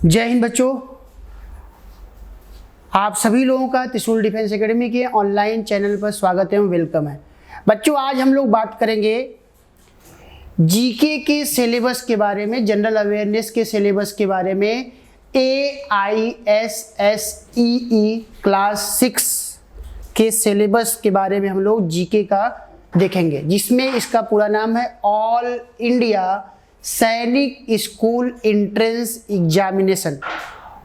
जय हिंद बच्चों, आप सभी लोगों का त्रिशूल डिफेंस एकेडमी के ऑनलाइन चैनल पर स्वागत एवं वेलकम है। बच्चों, आज हम लोग बात करेंगे जीके के सिलेबस के बारे में, जनरल अवेयरनेस के सिलेबस के बारे में। AISSEE क्लास 6 के सिलेबस के बारे में हम लोग जीके का देखेंगे, जिसमें इसका पूरा नाम है ऑल इंडिया सैनिक school entrance examination.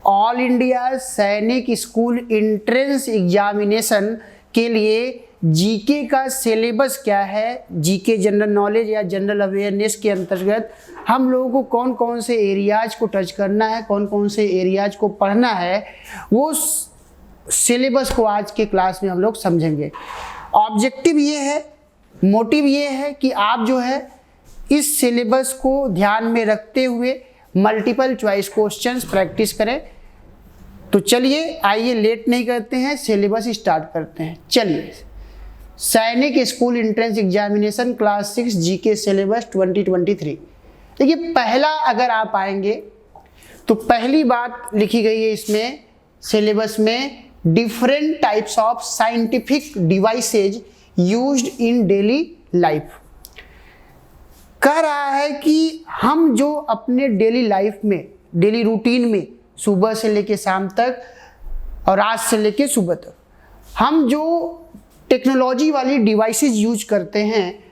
All India सैनिक स्कूल एंट्रेंस एग्जामिनेशन के लिए जीके का सिलेबस क्या है, जीके जनरल नॉलेज या जनरल अवेयरनेस के अंतर्गत हम लोगों को कौन कौन से एरियाज को टच करना है, कौन कौन से एरियाज को पढ़ना है, वो सिलेबस को आज के क्लास में हम लोग समझेंगे। ऑब्जेक्टिव ये है, मोटिव ये है कि आप जो है इस सिलेबस को ध्यान में रखते हुए मल्टीपल चॉइस क्वेश्चंस प्रैक्टिस करें। तो चलिए, आइए लेट नहीं करते हैं, सिलेबस स्टार्ट करते हैं। चलिए, सैनिक school entrance examination class 6 GK syllabus 2023। देखिए, पहला अगर आप आएंगे तो पहली बात लिखी गई है इसमें सिलेबस में, different types of scientific devices used in daily life. कह रहा है कि हम जो अपने डेली लाइफ में, डेली रूटीन में, सुबह से लेके शाम तक और रात से लेके सुबह तक हम जो टेक्नोलॉजी वाली डिवाइसेस यूज करते हैं,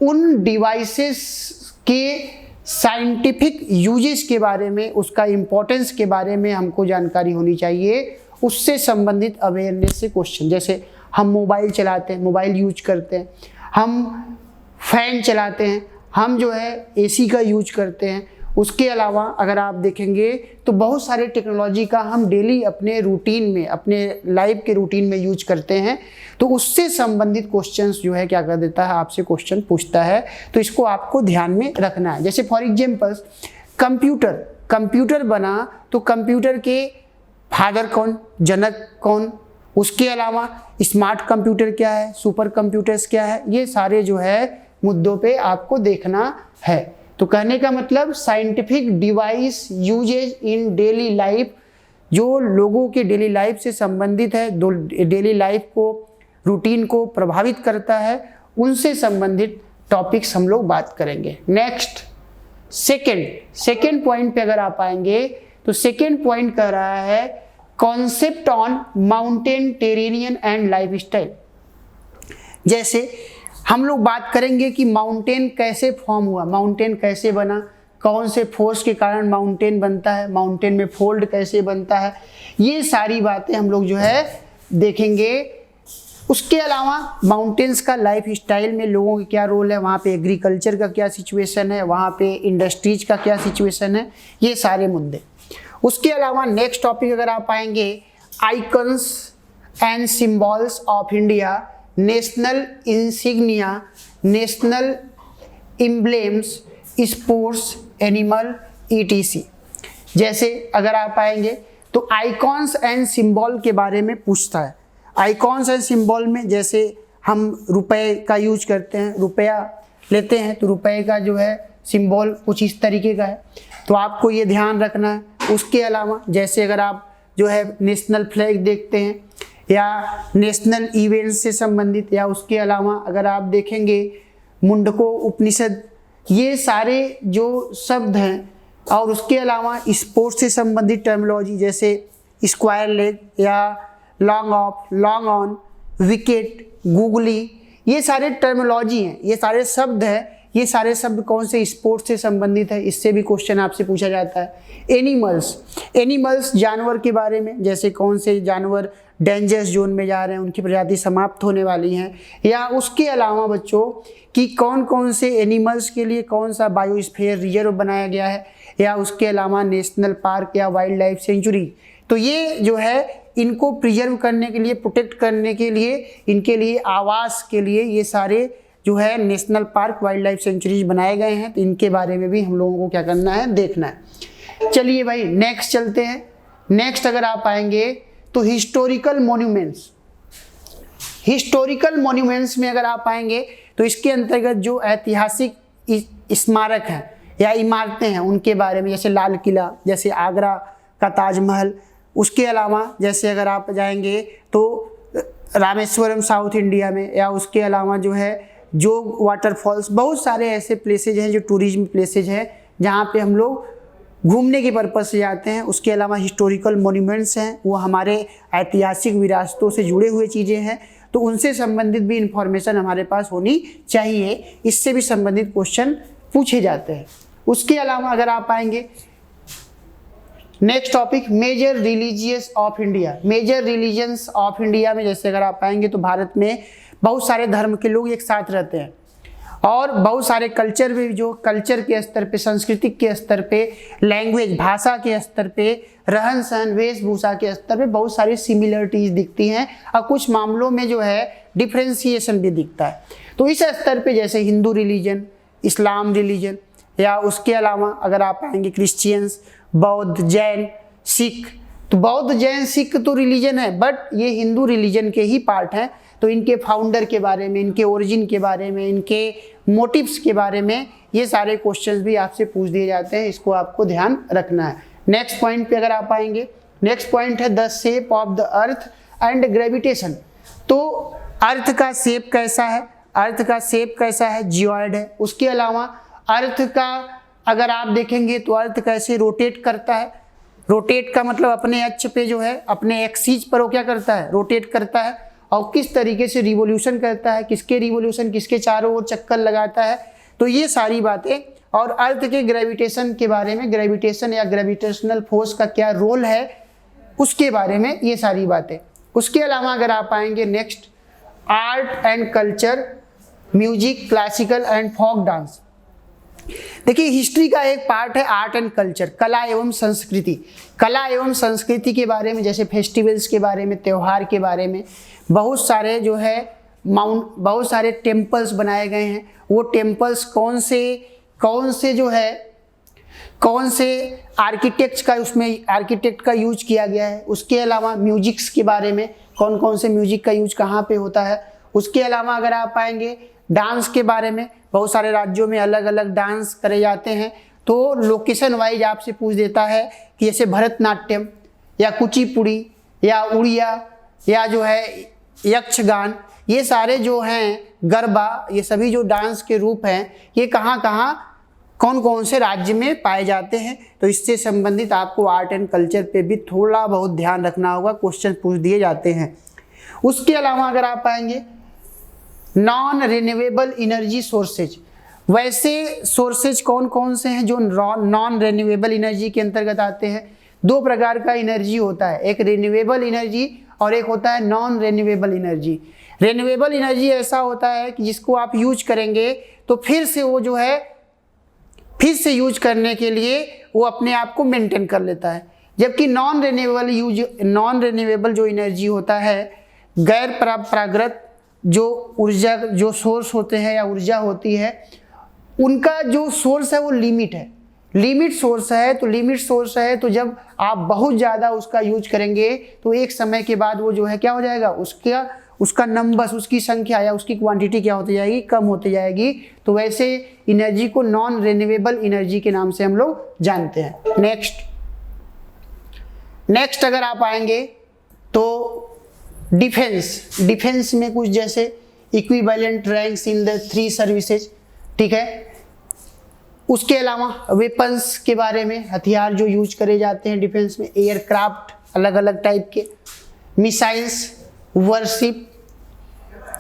उन डिवाइसेस के साइंटिफिक यूजेस के बारे में, उसका इम्पोर्टेंस के बारे में हमको जानकारी होनी चाहिए। उससे संबंधित अवेयरनेस से क्वेश्चन, जैसे हम मोबाइल चलाते हैं, मोबाइल यूज करते हैं, हम फैन चलाते हैं, हम जो है एसी का यूज करते हैं। उसके अलावा अगर आप देखेंगे तो बहुत सारे टेक्नोलॉजी का हम डेली अपने रूटीन में, अपने लाइफ के रूटीन में यूज करते हैं। तो उससे संबंधित क्वेश्चंस जो है क्या कर देता है, आपसे क्वेश्चन पूछता है। तो इसको आपको ध्यान में रखना है। जैसे फॉर एग्जाम्पल कंप्यूटर बना तो कंप्यूटर के फादर कौन, जनक कौन, उसके अलावा स्मार्ट कंप्यूटर क्या है, सुपर कंप्यूटर्स क्या है, ये सारे जो है मुद्दों पे आपको देखना है। तो कहने का मतलब साइंटिफिक डिवाइस यूजेज इन डेली लाइफ, जो लोगों के डेली लाइफ से संबंधित है, डेली लाइफ को, रूटीन को प्रभावित करता है, उनसे संबंधित टॉपिक्स हम लोग बात करेंगे। नेक्स्ट, सेकेंड पॉइंट पे अगर आप आएंगे तो सेकेंड पॉइंट कह रहा है concept on mountain terranean and lifestyle. जैसे हम लोग बात करेंगे कि माउंटेन कैसे फॉर्म हुआ, माउंटेन कैसे बना, कौन से फोर्स के कारण माउंटेन बनता है, माउंटेन में फोल्ड कैसे बनता है, ये सारी बातें हम लोग जो है देखेंगे। उसके अलावा माउंटेन्स का लाइफ स्टाइल में लोगों का क्या रोल है, वहाँ पे एग्रीकल्चर का क्या सिचुएशन है, वहाँ पे इंडस्ट्रीज का क्या सिचुएशन है, ये सारे मुद्दे। उसके अलावा नेक्स्ट टॉपिक अगर आप आएंगे, icons and symbols of India, national insignia, national emblems, sports animal, ETC। जैसे अगर आप आएंगे तो आइकॉन्स एंड सिंबल के बारे में पूछता है। आइकॉन्स एंड सिंबल में जैसे हम रुपए का यूज करते हैं, रुपया लेते हैं तो रुपए का जो है सिंबल कुछ इस तरीके का है, तो आपको ये ध्यान रखना है। उसके अलावा जैसे अगर आप जो है नेशनल फ्लैग देखते हैं या नेशनल इवेंट से संबंधित, या उसके अलावा अगर आप देखेंगे मुंडको उपनिषद, ये सारे जो शब्द हैं, और उसके अलावा स्पोर्ट्स से संबंधित टर्मिनोलॉजी जैसे स्क्वायर लेग या long off, long on, wicket, googly, ये सारे टर्मिनोलॉजी हैं, ये सारे शब्द हैं। ये सारे शब्द कौन से स्पोर्ट्स से संबंधित है, इससे भी क्वेश्चन आपसे पूछा जाता है। एनिमल्स जानवर के बारे में, जैसे कौन से जानवर डेंजरस जोन में जा रहे हैं, उनकी प्रजाति समाप्त होने वाली हैं, या उसके अलावा बच्चों कि कौन कौन से एनिमल्स के लिए कौन सा बायोस्फीयर रिजर्व बनाया गया है, या उसके अलावा नेशनल पार्क या वाइल्ड लाइफ सेंचुरी। तो ये जो है इनको प्रिजर्व करने के लिए, प्रोटेक्ट करने के लिए, इनके लिए आवास के लिए ये सारे जो है national park, wild life sanctuaries बनाए गए हैं। तो इनके बारे में भी हम लोगों को क्या करना है, देखना है। चलिए भाई, नेक्स्ट चलते हैं। नेक्स्ट अगर आप आएंगे तो हिस्टोरिकल मॉन्यूमेंट्स में अगर आप आएंगे तो इसके अंतर्गत जो ऐतिहासिक स्मारक हैं या इमारतें हैं उनके बारे में, जैसे लाल किला, जैसे आगरा का ताजमहल, उसके अलावा जैसे अगर आप जाएंगे तो रामेश्वरम साउथ इंडिया में, या उसके अलावा जो है जोग वाटरफॉल्स, बहुत सारे ऐसे प्लेसेज हैं जो टूरिज्म प्लेसेज हैं जहाँ पे हम लोग घूमने के पर्पज़ से जाते हैं। उसके अलावा हिस्टोरिकल मोन्यूमेंट्स हैं, वो हमारे ऐतिहासिक विरासतों से जुड़े हुए चीज़ें हैं, तो उनसे संबंधित भी इंफॉर्मेशन हमारे पास होनी चाहिए, इससे भी संबंधित क्वेश्चन पूछे जाते हैं। उसके अलावा अगर आप आएंगे next topic, major religious of India. Major religions of India में जैसे अगर आप आएंगे तो भारत में बहुत सारे धर्म के लोग एक साथ रहते हैं और बहुत सारे कल्चर भी, जो कल्चर के स्तर पे, सांस्कृतिक के स्तर पे, लैंग्वेज भाषा के स्तर पे, रहन सहन वेशभूषा के स्तर पे बहुत सारी सिमिलरिटीज दिखती हैं और कुछ मामलों में जो है डिफ्रेंसिएशन भी दिखता है। तो इस स्तर पे जैसे हिंदू रिलीजन, इस्लाम रिलीजन, या उसके अलावा अगर आप आएंगे क्रिश्चियंस, बौद्ध, जैन, सिख, तो बौद्ध जैन सिख तो रिलीजन है बट ये हिंदू रिलीजन के ही पार्ट हैं, तो इनके फाउंडर के बारे में, इनके ओरिजिन के बारे में, इनके मोटिव्स के बारे में ये सारे क्वेश्चंस भी आपसे पूछ दिए जाते हैं, इसको आपको ध्यान रखना है। नेक्स्ट पॉइंट पे अगर आप आएंगे, नेक्स्ट पॉइंट है the shape of the earth and gravitation. तो अर्थ का शेप कैसा है, अर्थ का शेप कैसा है, जियोइड है। उसके अलावा अर्थ का अगर आप देखेंगे तो अर्थ कैसे रोटेट करता है, रोटेट का मतलब अपने अक्ष पे जो है, अपने एक्सिस पर वो क्या करता है, रोटेट करता है, और किस तरीके से रिवोल्यूशन करता है, किसके रिवोल्यूशन, किसके चारों ओर चक्कर लगाता है, तो ये सारी बातें, और अर्थ के ग्रेविटेशन के बारे में, ग्रेविटेशन या ग्रेविटेशनल फोर्स का क्या रोल है उसके बारे में ये सारी बातें। उसके अलावा अगर आप आएंगे next, art and culture, music, classical and folk dance. देखिए हिस्ट्री का एक पार्ट है आर्ट एंड कल्चर, कला एवं संस्कृति। कला एवं संस्कृति के बारे में, जैसे फेस्टिवल्स के बारे में, त्यौहार के बारे में, बहुत सारे जो है बहुत सारे टेम्पल्स बनाए गए हैं। वो टेम्पल्स कौन से जो है, कौन से आर्किटेक्ट्स का, उसमें आर्किटेक्ट का यूज किया गया है। उसके अलावा म्यूजिक्स के बारे में, कौन कौन से म्यूजिक का यूज कहाँ पे होता है। उसके अलावा अगर आप आएंगे डांस के बारे में, बहुत सारे राज्यों में अलग अलग डांस करे जाते हैं, तो लोकेशन वाइज आपसे पूछ देता है कि जैसे भरतनाट्यम या कुचिपुड़ी या उड़िया या जो है यक्षगान, ये सारे जो हैं गरबा, ये सभी जो डांस के रूप हैं, ये कहाँ कहाँ कौन कौन से राज्य में पाए जाते हैं। तो इससे संबंधित आपको आर्ट एंड कल्चर पे भी थोड़ा बहुत ध्यान रखना होगा, क्वेश्चन पूछ दिए जाते हैं। उसके अलावा अगर आप आएंगे नॉन रिन्यूएबल एनर्जी सोर्सेज, वैसे सोर्सेज कौन कौन से हैं जो नॉन रिन्यूएबल एनर्जी के अंतर्गत आते हैं। दो प्रकार का एनर्जी होता है, एक रिन्यूएबल एनर्जी और एक होता है non renewable energy. Renewable energy ऐसा होता है कि जिसको आप यूज करेंगे तो फिर से वो जो है, फिर से यूज करने के लिए वो अपने आप को मेंटेन कर लेता है। जबकि नॉन रिन्यूएबल जो एनर्जी होता है, गैर परंपरागत जो ऊर्जा, जो सोर्स होते हैं या ऊर्जा होती है, उनका जो सोर्स है वो लिमिट है, लिमिट सोर्स है। तो लिमिट सोर्स है तो जब आप बहुत ज़्यादा उसका यूज करेंगे तो एक समय के बाद वो जो है क्या हो जाएगा, उसका नंबर, उसकी संख्या या उसकी क्वांटिटी क्या होती जाएगी, कम होती जाएगी। तो वैसे एनर्जी को नॉन रिन्यूएबल एनर्जी के नाम से हम लोग जानते हैं। नेक्स्ट अगर आप आएंगे तो डिफेंस में कुछ जैसे equivalent ranks in the 3 services, ठीक है। उसके अलावा वेपन्स के बारे में, हथियार जो यूज करे जाते हैं डिफेंस में, एयरक्राफ्ट अलग अलग टाइप के, मिसाइल्स, वारशिप,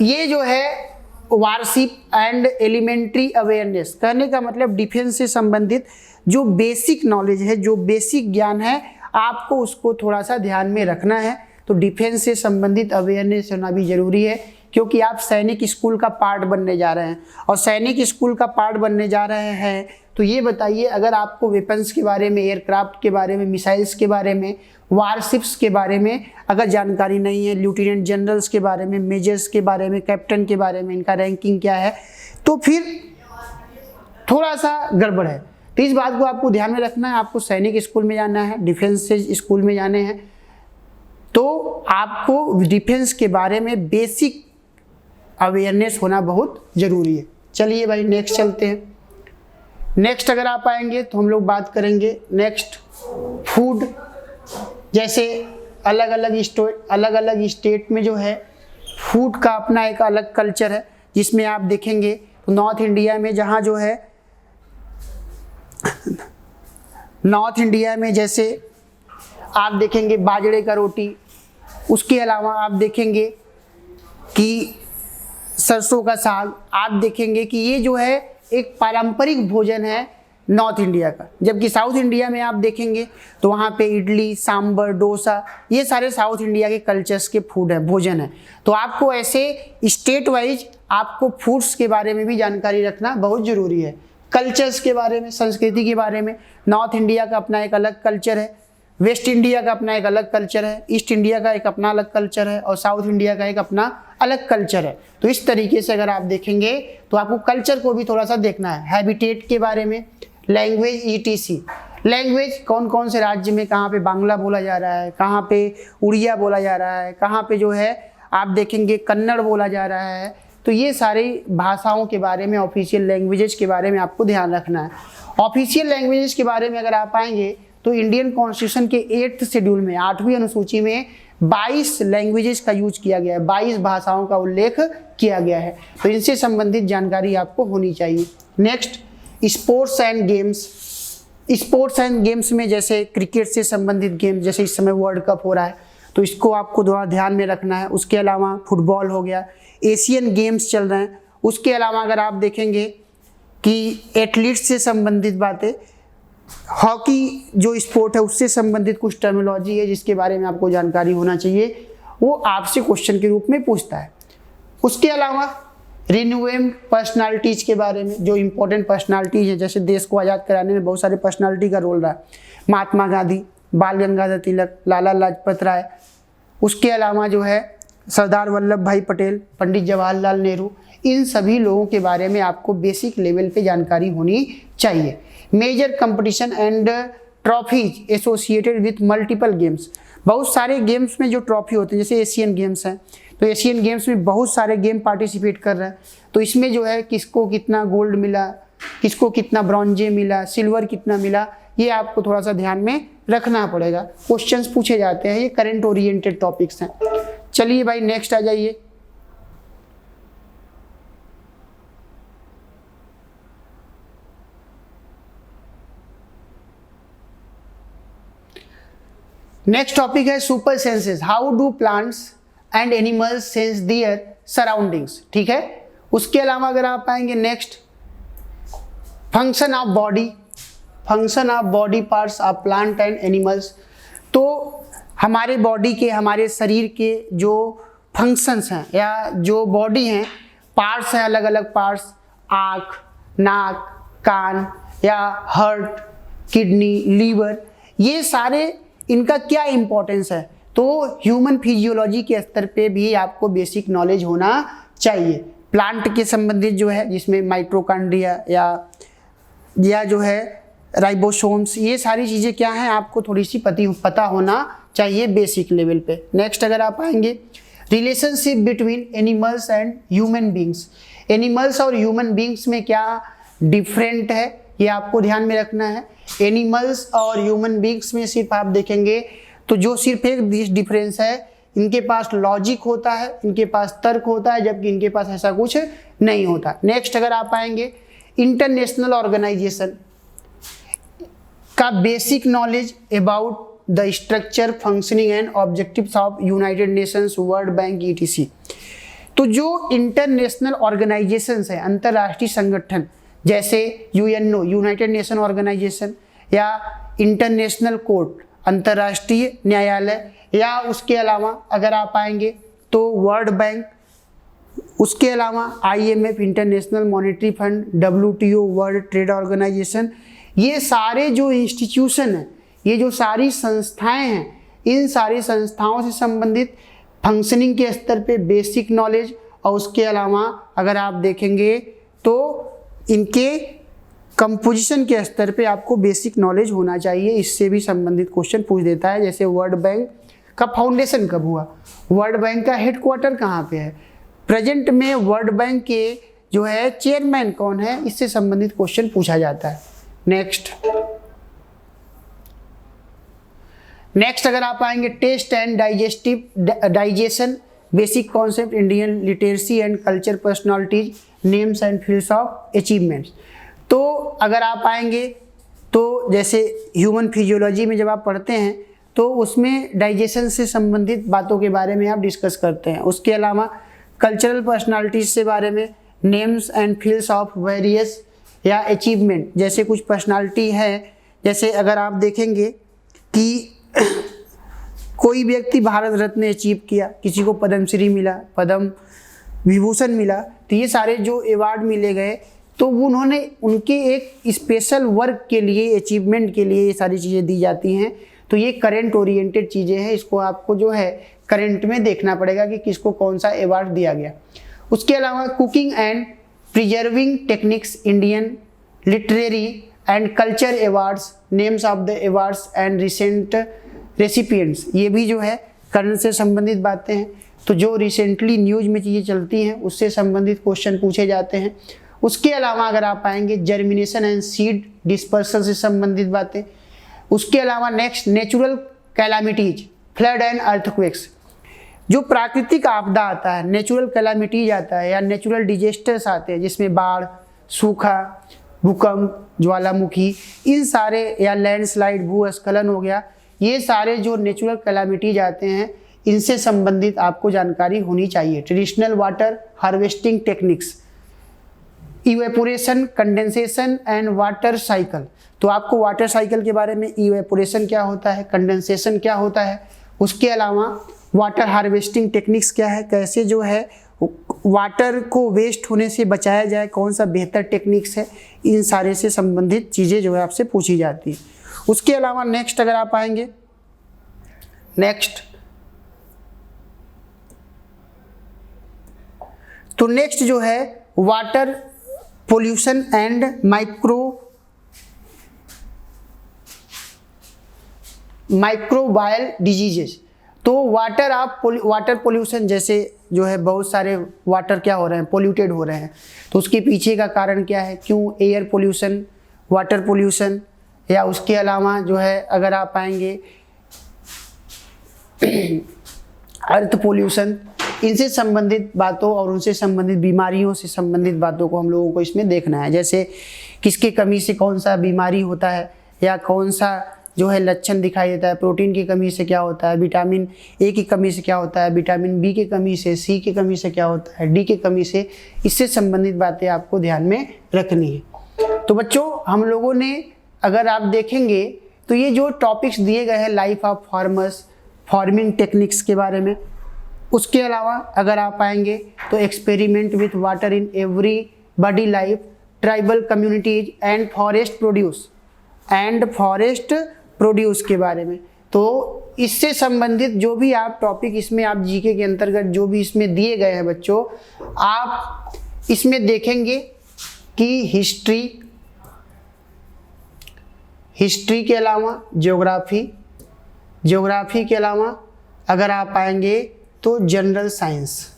ये जो है वारशिप एंड एलिमेंट्री अवेयरनेस। कहने का मतलब डिफेंस से संबंधित जो बेसिक नॉलेज है, जो बेसिक ज्ञान है, आपको उसको थोड़ा सा ध्यान में रखना है। तो डिफेंस से संबंधित अवेयरनेस होना भी जरूरी है, क्योंकि आप सैनिक स्कूल का पार्ट बनने जा रहे हैं। और सैनिक स्कूल का पार्ट बनने जा रहे हैं तो ये बताइए, अगर आपको वेपन्स के बारे में, एयरक्राफ्ट के बारे में, मिसाइल्स के बारे में, वारशिप्स के बारे में अगर जानकारी नहीं है, लेफ्टिनेंट जनरल्स के बारे में, मेजर्स के बारे में, कैप्टन के बारे में, इनका रैंकिंग क्या है, तो फिर थोड़ा सा गड़बड़ है। तो इस बात को आपको ध्यान में रखना है। आपको सैनिक स्कूल में जाना है, डिफेंस स्कूल में जाने हैं, तो आपको डिफेंस के बारे में बेसिक अवेयरनेस होना बहुत ज़रूरी है। चलिए भाई नेक्स्ट चलते हैं। नेक्स्ट अगर आप आएंगे तो हम लोग बात करेंगे नेक्स्ट फूड जैसे अलग अलग स्टेट में जो है फूड का अपना एक अलग कल्चर है, जिसमें आप देखेंगे तो नॉर्थ इंडिया में जहाँ जो है नॉर्थ इंडिया में जैसे आप देखेंगे बाजरे का रोटी, उसके अलावा आप देखेंगे कि सरसों का साग, आप देखेंगे कि ये जो है एक पारंपरिक भोजन है नॉर्थ इंडिया का। जबकि साउथ इंडिया में आप देखेंगे तो वहाँ पे इडली, सांभर, डोसा, ये सारे साउथ इंडिया के कल्चर्स के फूड है, भोजन है। तो आपको ऐसे स्टेट वाइज आपको फूड्स के बारे में भी जानकारी रखना बहुत ज़रूरी है। कल्चर्स के बारे में, संस्कृति के बारे में, नॉर्थ इंडिया का अपना एक अलग कल्चर है, वेस्ट इंडिया का अपना एक अलग कल्चर है, ईस्ट इंडिया का एक अपना अलग कल्चर है और साउथ इंडिया का एक अपना अलग कल्चर है। तो इस तरीके से अगर आप देखेंगे तो आपको कल्चर को भी थोड़ा सा देखना है। हैबिटेट के बारे में, लैंग्वेज ETC, लैंग्वेज कौन कौन से राज्य में कहाँ पे बांग्ला बोला जा रहा है, कहाँ पे उड़िया बोला जा रहा है, कहाँ पे जो है आप देखेंगे कन्नड़ बोला जा रहा है। तो ये सारी भाषाओं के बारे में, ऑफिशियल लैंग्वेजेस के बारे में आपको ध्यान रखना है। ऑफिशियल लैंग्वेजेस के बारे में अगर आप आएंगे तो इंडियन कॉन्स्टिट्यूशन के 8th शेड्यूल में, 8वीं अनुसूची में 22 लैंग्वेजेस का यूज किया गया है, 22 भाषाओं का उल्लेख किया गया है। तो इनसे संबंधित जानकारी आपको होनी चाहिए। Next, sports and games. Sports and games में जैसे क्रिकेट से संबंधित गेम, जैसे इस समय वर्ल्ड कप हो रहा है तो इसको आपको थोड़ा ध्यान में रखना है। उसके अलावा फुटबॉल हो गया, एशियन गेम्स चल रहे हैं। उसके अलावा अगर आप देखेंगे कि एथलीट्स से संबंधित बातें, हॉकी जो स्पोर्ट है उससे संबंधित कुछ टर्मिनोलॉजी है जिसके बारे में आपको जानकारी होना चाहिए, वो आपसे क्वेश्चन के रूप में पूछता है। उसके अलावा रिन्यूएबल पर्सनालिटीज़ के बारे में, जो इम्पोर्टेंट पर्सनालिटीज़ है, जैसे देश को आज़ाद कराने में बहुत सारे पर्सनालिटी का रोल रहा है, महात्मा गांधी, बाल गंगाधर तिलक, लाला लाजपत राय। उसके अलावा जो है सरदार वल्लभ भाई पटेल, पंडित जवाहरलाल नेहरू, इन सभी लोगों के बारे में आपको बेसिक लेवल पे जानकारी होनी चाहिए। Major competition and trophies associated with multiple games, बहुत सारे गेम्स में जो ट्रॉफी होते हैं, जैसे एशियन गेम्स हैं तो एशियन गेम्स में बहुत सारे गेम पार्टिसिपेट कर रहे हैं। तो इसमें जो है किसको कितना गोल्ड मिला, किसको कितना ब्रॉन्जे मिला, सिल्वर कितना मिला, ये आपको थोड़ा सा ध्यान में रखना पड़ेगा। क्वेश्चंस पूछे जाते हैं, ये करंट ओरिएंटेड टॉपिक्स हैं। चलिए भाई नेक्स्ट आ जाइए। नेक्स्ट टॉपिक है super senses. How do plants and animals sense there surroundings, ठीक है। उसके अलावा अगर आप आएंगे next, function of body, function of body parts of plant and animals. तो हमारे बॉडी के, हमारे शरीर के जो फंक्शंस हैं या जो बॉडी हैं, पार्ट्स हैं, अलग अलग पार्ट्स, आँख, नाक, कान या हार्ट, किडनी, लीवर, ये सारे इनका क्या इंपॉर्टेंस है। तो ह्यूमन फिजियोलॉजी के स्तर पे भी आपको बेसिक नॉलेज होना चाहिए। प्लांट के संबंधित जो है, जिसमें माइटोकॉन्ड्रिया या जो है राइबोसोम्स, ये सारी चीज़ें क्या हैं आपको थोड़ी सी पता होना चाहिए बेसिक लेवल पे। नेक्स्ट अगर आप आएंगे, relationship between animals and human beings. Animals और ह्यूमन बींग्स में क्या डिफरेंट है, ये आपको ध्यान में रखना है। एनिमल्स और ह्यूमन बींग्स में सिर्फ आप देखेंगे तो जो सिर्फ एक डिफरेंस है, इनके पास लॉजिक होता है, इनके पास तर्क होता है, जबकि इनके पास ऐसा कुछ नहीं होता। नेक्स्ट अगर आप आएंगे, इंटरनेशनल ऑर्गेनाइजेशन का basic knowledge about the structure, functioning and objectives of United Nations, world bank, ETC। तो जो इंटरनेशनल ऑर्गेनाइजेशंस है, अंतर्राष्ट्रीय संगठन, जैसे UNO, यूनाइटेड नेशन ऑर्गेनाइजेशन, या इंटरनेशनल कोर्ट, अंतर्राष्ट्रीय न्यायालय, या उसके अलावा अगर आप आएंगे तो वर्ल्ड बैंक, उसके अलावा IMF, International Monetary Fund, WTO, World Trade Organization, ये सारे जो इंस्टीट्यूशन हैं, ये जो सारी संस्थाएं हैं, इन सारी संस्थाओं से संबंधित फंक्शनिंग के स्तर पे बेसिक नॉलेज, और उसके अलावा अगर आप देखेंगे तो इनके कंपोजिशन के स्तर पे आपको बेसिक नॉलेज होना चाहिए। इससे भी संबंधित क्वेश्चन पूछ देता है। जैसे वर्ल्ड बैंक का फाउंडेशन कब हुआ, वर्ल्ड बैंक का हेडक्वार्टर कहाँ पे है, प्रेजेंट में वर्ल्ड बैंक के जो है चेयरमैन कौन है, इससे संबंधित क्वेश्चन पूछा जाता है। नेक्स्ट, नेक्स्ट अगर आप आएंगे test and digestion, basic concept, Indian literacy and culture, personalities, names and fields of achievements. तो अगर आप आएंगे तो जैसे ह्यूमन फिजियोलॉजी में जब आप पढ़ते हैं तो उसमें डाइजेशन से संबंधित बातों के बारे में आप डिस्कस करते हैं। उसके अलावा कल्चरल पर्सनालिटीज के बारे में, names and fields of various या अचीवमेंट, जैसे कुछ पर्सनालिटी है, जैसे अगर आप देखेंगे कि कोई व्यक्ति भारत रत्न अचीव किया, किसी को पद्मश्री मिला, पद्म विभूषण मिला, तो ये सारे जो अवार्ड मिले गए तो उन्होंने उनके एक स्पेशल वर्क के लिए, अचीवमेंट के लिए ये सारी चीज़ें दी जाती हैं। तो ये करंट ओरिएंटेड चीज़ें हैं, इसको आपको जो है करंट में देखना पड़ेगा कि किसको कौन सा अवार्ड दिया गया। उसके अलावा cooking and preserving techniques, Indian literary and culture awards, names of the awards and recent recipients, ये भी जो है करंट से संबंधित बातें हैं। तो जो रिसेंटली न्यूज में चीज़ें चलती हैं उससे संबंधित क्वेश्चन पूछे जाते हैं। उसके अलावा अगर आप आएंगे जर्मिनेशन एंड सीड डिस्पर्सल से संबंधित बातें। उसके अलावा next natural calamities, flood and earthquakes, जो प्राकृतिक आपदा आता है, नेचुरल कैलामिटीज आता है या नेचुरल डिजास्टर्स आते हैं जिसमें बाढ़, सूखा, भूकंप, ज्वालामुखी, इन सारे, या लैंडस्लाइड, भूस्खलन हो गया, ये सारे जो नेचुरल कैलामिटीज आते हैं इनसे संबंधित आपको जानकारी होनी चाहिए। Traditional water harvesting techniques, evaporation, condensation and water cycle, तो आपको वाटर साइकिल के बारे में, इवेपोरेशन क्या होता है, कंडेंसेशन क्या होता है, उसके अलावा वाटर हार्वेस्टिंग टेक्निक्स क्या है, कैसे जो है वाटर को वेस्ट होने से बचाया जाए, कौन सा बेहतर टेक्निक्स है, इन सारे से संबंधित चीज़ें जो है आपसे पूछी जाती है। उसके अलावा नेक्स्ट अगर आप आएंगे, नेक्स्ट तो नेक्स्ट जो है water pollution and microbial diseases. तो वाटर पोल्यूशन, जैसे जो है बहुत सारे वाटर क्या हो रहे हैं, पोल्यूटेड हो रहे हैं, तो उसके पीछे का कारण क्या है, क्यों, एयर पोल्यूशन, वाटर पोल्यूशन, या उसके अलावा जो है अगर आप आएंगे अर्थ पोल्यूशन, इनसे संबंधित बातों और उनसे संबंधित बीमारियों से संबंधित बातों को हम लोगों को इसमें देखना है। जैसे किसकी कमी से कौन सा बीमारी होता है, या कौन सा जो है लक्षण दिखाई देता है, प्रोटीन की कमी से क्या होता है, विटामिन ए की कमी से क्या होता है, विटामिन बी की कमी से, सी की कमी से क्या होता है, डी की कमी से, इससे संबंधित बातें आपको ध्यान में रखनी है। तो बच्चों हम लोगों ने अगर आप देखेंगे तो ये जो टॉपिक्स दिए गए हैं life of farmers, farming techniques के बारे में, उसके अलावा अगर आप आएंगे तो experiment with water in every body life, tribal communities and forest produce के बारे में। तो इससे संबंधित जो भी आप टॉपिक इसमें आप जीके के अंतर्गत जो भी इसमें दिए गए हैं बच्चों, आप इसमें देखेंगे कि हिस्ट्री के अलावा ज्योग्राफी के अलावा अगर आप आएंगे तो जनरल साइंस,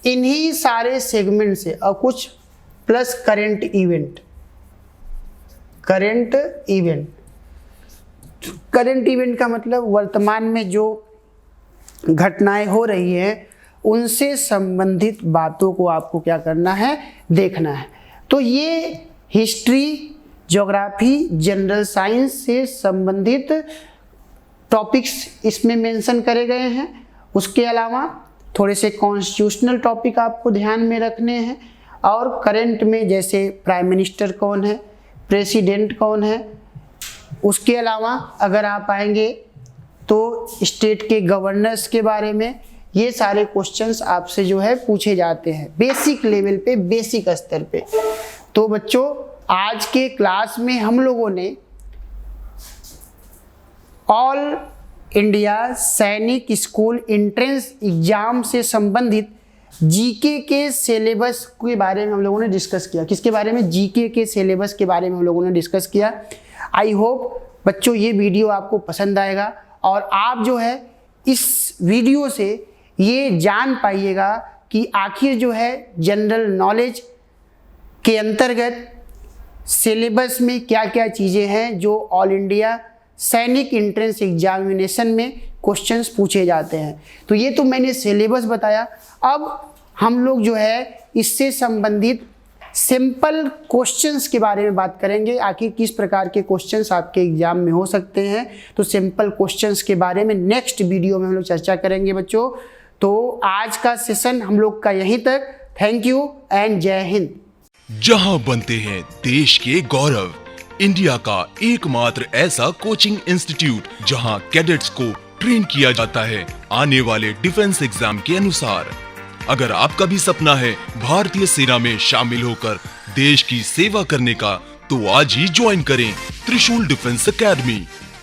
इन्हीं सारे सेगमेंट से, और कुछ प्लस करंट इवेंट का मतलब वर्तमान में जो घटनाएं हो रही हैं उनसे संबंधित बातों को आपको क्या करना है, देखना है। तो ये हिस्ट्री, ज्योग्राफी, जनरल साइंस से संबंधित टॉपिक्स इसमें मेंशन करे गए हैं। उसके अलावा थोड़े से कॉन्स्टिट्यूशनल टॉपिक आपको ध्यान में रखने हैं, और करंट में जैसे प्राइम मिनिस्टर कौन है, प्रेसिडेंट कौन है। उसके अलावा अगर आप आएंगे तो स्टेट के गवर्नर्स के बारे में, ये सारे क्वेश्चंस आपसे जो है पूछे जाते हैं बेसिक लेवल पे, बेसिक स्तर पे। तो बच्चों आज के क्लास में हम लोगों ने ऑल इंडिया सैनिक स्कूल एंट्रेंस एग्जाम से संबंधित जीके के सिलेबस के बारे में हम लोगों ने डिस्कस किया। किसके बारे में? जीके के सिलेबस के बारे में हम लोगों ने डिस्कस किया। आई होप बच्चों ये वीडियो आपको पसंद आएगा और आप जो है इस वीडियो से ये जान पाइएगा कि आखिर जो है जनरल नॉलेज के अंतर्गत सिलेबस में क्या क्या चीज़ें हैं जो ऑल इंडिया सैनिक एंट्रेंस एग्जामिनेशन में क्वेश्चंस पूछे जाते हैं। तो ये तो मैंने सिलेबस बताया। अब हम लोग जो है इससे संबंधित सिंपल क्वेश्चंस के बारे में बात करेंगे, आखिर किस प्रकार के क्वेश्चंस आपके एग्जाम में हो सकते हैं। तो सिंपल क्वेश्चंस के बारे में नेक्स्ट वीडियो में हम लोग चर्चा करेंगे बच्चों। तो आज का सेशन हम लोग का यहीं तक। थैंक यू एंड जय हिंद। जहां बनते हैं देश के गौरव, इंडिया का एकमात्र ऐसा कोचिंग इंस्टीट्यूट जहां कैडेट्स को ट्रेन किया जाता है आने वाले डिफेंस एग्जाम के अनुसार। अगर आपका भी सपना है भारतीय सेना में शामिल होकर देश की सेवा करने का, तो आज ही ज्वाइन करें त्रिशूल डिफेंस एकेडमी।